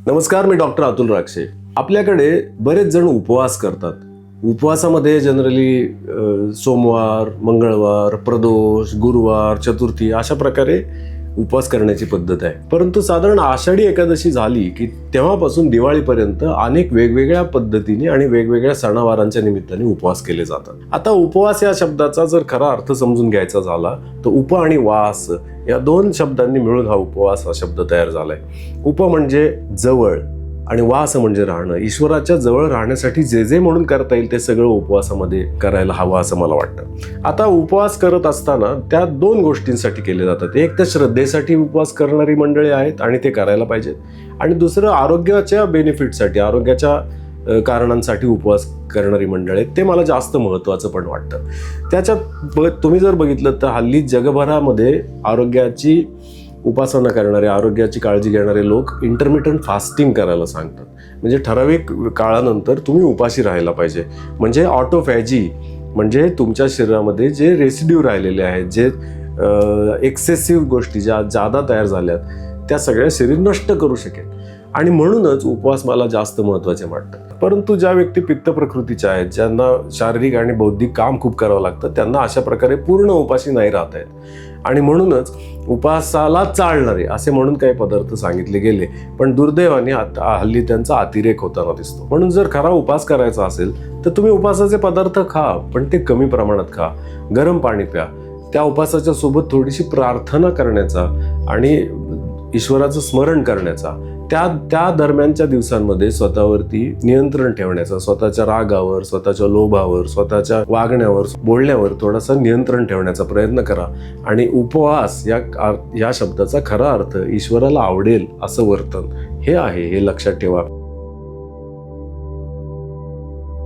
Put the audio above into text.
नमस्कार, मी डॉक्टर अतुल राक्षे. आपल्याकडे बरेच जण उपवास करतात. उपवासामध्ये जनरली सोमवार, मंगळवार, प्रदोष, गुरुवार, चतुर्थी अशा प्रकारे उपवास करण्याची पद्धत आहे. परंतु साधारण आषाढी एकादशी झाली की तेव्हापासून दिवाळीपर्यंत अनेक वेगवेगळ्या पद्धतीने आणि वेगवेगळ्या सणावारांच्या निमित्ताने उपवास केले जातात. आता उपवास या शब्दाचा जर खरा अर्थ समजून घ्यायचा झाला तर उप आणि वास या दोन शब्दांनी मिळून हा उपवास हा शब्द तयार झालाय. उप म्हणजे जवळ आणि वास म्हणजे राहणं. ईश्वराच्या जवळ राहण्यासाठी जे जे म्हणून करता येईल ते सगळं उपवासामध्ये करायला हवं असं मला वाटतं. आता उपवास करत असताना त्या दोन गोष्टींसाठी केले जातात. एक तर श्रद्धेसाठी उपवास करणारी मंडळी आहेत आणि ते करायला पाहिजेत, आणि दुसरं आरोग्याच्या बेनिफिटसाठी, आरोग्याच्या कारणांसाठी उपवास करणारी मंडळी आहेत. ते मला जास्त महत्त्वाचं पण वाटतं. त्याच्यात तुम्ही जर बघितलं तर हल्ली जगभरामध्ये आरोग्याची उपासना करणारे, आरोग्याची काळजी घेणारे लोक इंटरमिटंट फास्टिंग करायला सांगतात. म्हणजे ठराविक काळानंतर तुम्ही उपाशी राहायला पाहिजे. म्हणजे ऑटोफॅजी म्हणजे तुमच्या शरीरामध्ये जे रेसिड्यू राहिलेले आहेत, जे एक्सेसिव्ह गोष्टी ज्या जादा तयार झाल्यात त्या सगळ्या शरीर नष्ट करू शकेल. आणि म्हणूनच उपवास मला जास्त महत्त्वाचे वाटतं. परंतु ज्या व्यक्ती पित्त प्रकृतीच्या आहेत, ज्यांना शारीरिक आणि बौद्धिक काम खूप करावं लागतं, त्यांना अशा प्रकारे पूर्ण उपाशी नाही राहता येत. आणि म्हणूनच उपासाला चालणारे असे म्हणून काही पदार्थ सांगितले गेले, पण दुर्दैवाने हल्ली त्यांचा अतिरेक होताना दिसतो. म्हणून जर खरा उपास करायचा असेल तर तुम्ही उपासाचे पदार्थ खा, पण ते कमी प्रमाणात खा. गरम पाणी प्या. त्या उपासाच्या सोबत थोडीशी प्रार्थना करण्याचा आणि ईश्वराचं स्मरण करण्याचा, त्या दरम्यानच्या दिवसांमध्ये स्वतःवरती नियंत्रण ठेवण्याचा, स्वतःच्या रागावर, स्वतःच्या लोभावर, स्वतःच्या वागण्यावर, बोलण्यावर थोडासा नियंत्रण ठेवण्याचा प्रयत्न करा. आणि उपवास या शब्दाचा खरा अर्थ ईश्वराला आवडेल असं वर्तन हे आहे, हे लक्षात ठेवा.